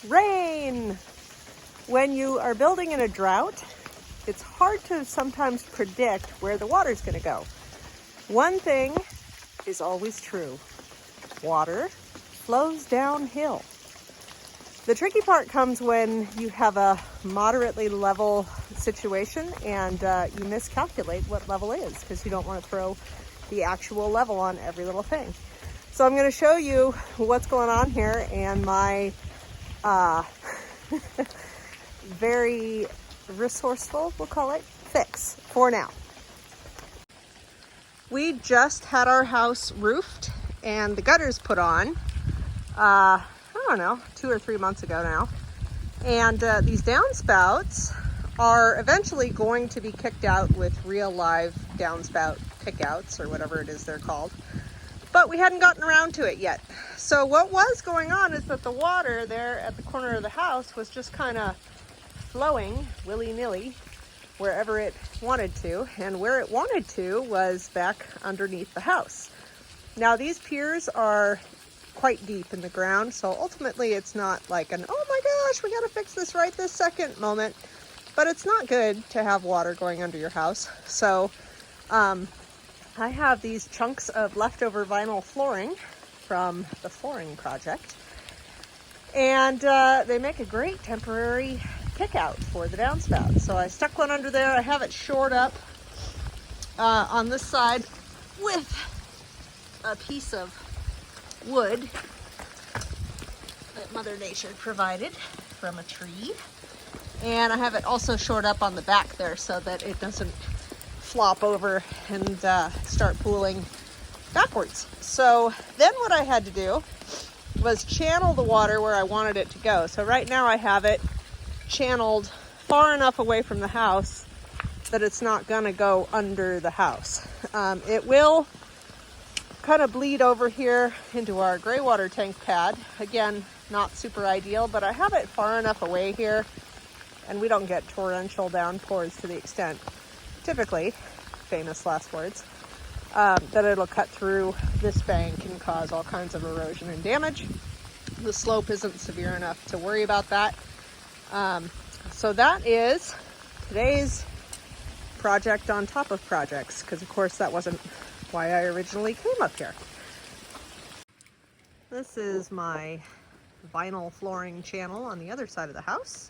Rain! When you are building in a drought, it's hard to sometimes predict where the water's going to go. One thing is always true. Water flows downhill. The tricky part comes when you have a moderately level situation and you miscalculate what level is because you don't want to throw the actual level on every little thing. So I'm going to show you what's going on here and my very resourceful, we'll call it, fix for now. We just had our house roofed and the gutters put on, I don't know, 2 or 3 months ago now. And these downspouts are eventually going to be kicked out with real live downspout kickouts or whatever it is they're called. But we hadn't gotten around to it yet. So what was going on is that the water there at the corner of the house was just kind of flowing willy-nilly wherever it wanted to. And where it wanted to was back underneath the house. Now these piers are quite deep in the ground, so ultimately it's not like an, oh my gosh, we gotta fix this right this second moment. But it's not good to have water going under your house. So I have these chunks of leftover vinyl flooring from the flooring project. And they make a great temporary kick out for the downspout. So I stuck one under there. I have it shored up on this side with a piece of wood that Mother Nature provided from a tree. And I have it also shored up on the back there so that it doesn't flop over and start pooling backwards. So then what I had to do was channel the water where I wanted it to go. So right now I have it channeled far enough away from the house that it's not gonna go under the house. It will kind of bleed over here into our gray water tank pad. Again, not super ideal, but I have it far enough away here and we don't get torrential downpours to the extent, typically, famous last words, that it'll cut through this bank and cause all kinds of erosion and damage. The slope isn't severe enough to worry about that. So that is today's project on top of projects, because of course that wasn't why I originally came up here. This is my vinyl flooring channel on the other side of the house.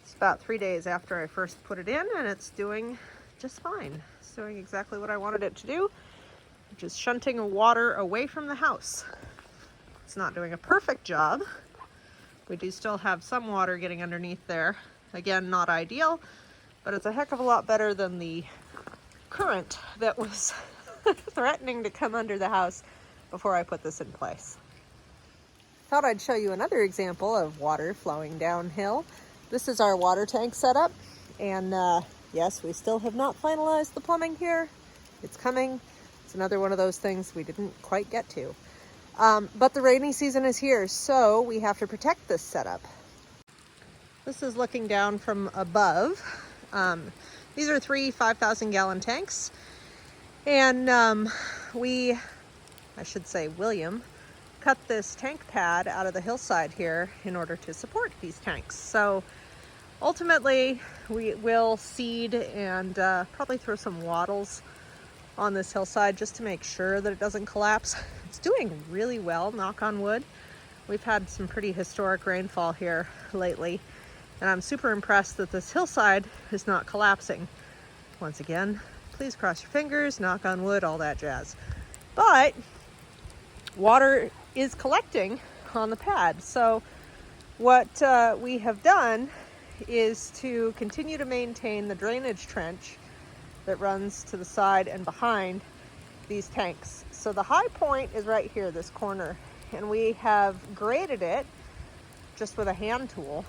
It's about 3 days after I first put it in and it's doing just fine. It's doing exactly what I wanted it to do, which is shunting water away from the house. It's not doing a perfect job. We do still have some water getting underneath there. Again, not ideal, but it's a heck of a lot better than the current that was threatening to come under the house before I put this in place. Thought I'd show you another example of water flowing downhill. This is our water tank setup, and yes, we still have not finalized the plumbing here. It's coming. It's another one of those things we didn't quite get to. But the rainy season is here, so we have to protect this setup. This is looking down from above. These are 3 5,000-gallon tanks. And William, cut this tank pad out of the hillside here in order to support these tanks. So ultimately, we will seed and probably throw some wattles on this hillside just to make sure that it doesn't collapse. It's doing really well, knock on wood. We've had some pretty historic rainfall here lately, and I'm super impressed that this hillside is not collapsing. Once again, please cross your fingers, knock on wood, all that jazz. But water is collecting on the pad. So what we have done is to continue to maintain the drainage trench that runs to the side and behind these tanks. So the high point is right here, this corner, and we have graded it just with a hand tool.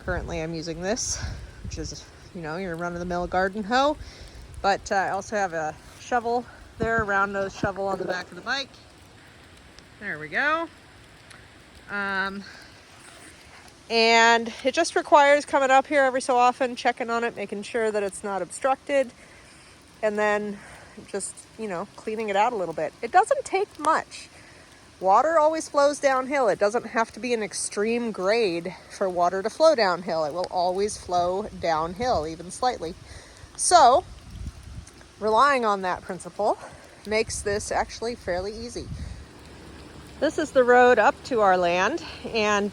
Currently I'm using this, which is, your run-of-the-mill garden hoe, but I also have a shovel there, a round nose shovel on the back of the bike. There we go. And it just requires coming up here every so often, checking on it, making sure that it's not obstructed, and then just, cleaning it out a little bit. It doesn't take much. water always flows downhill. It doesn't have to be an extreme grade for water to flow downhill. It will always flow downhill, even slightly. So, relying on that principle makes this actually fairly easy. This is the road up to our land, and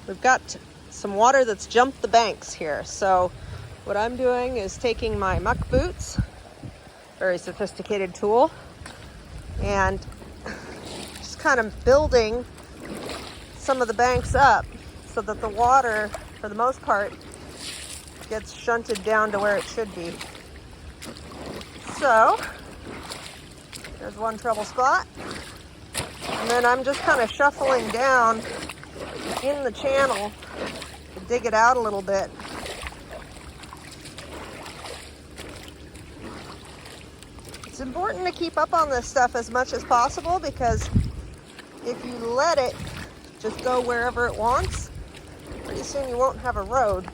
we've got some water that's jumped the banks here. So what I'm doing is taking my muck boots, very sophisticated tool, and just kind of building some of the banks up so that the water, for the most part, gets shunted down to where it should be. So there's one trouble spot. And then I'm just kind of shuffling down in the channel to dig it out a little bit. It's important to keep up on this stuff as much as possible, because if you let it just go wherever it wants, pretty soon you won't have a road.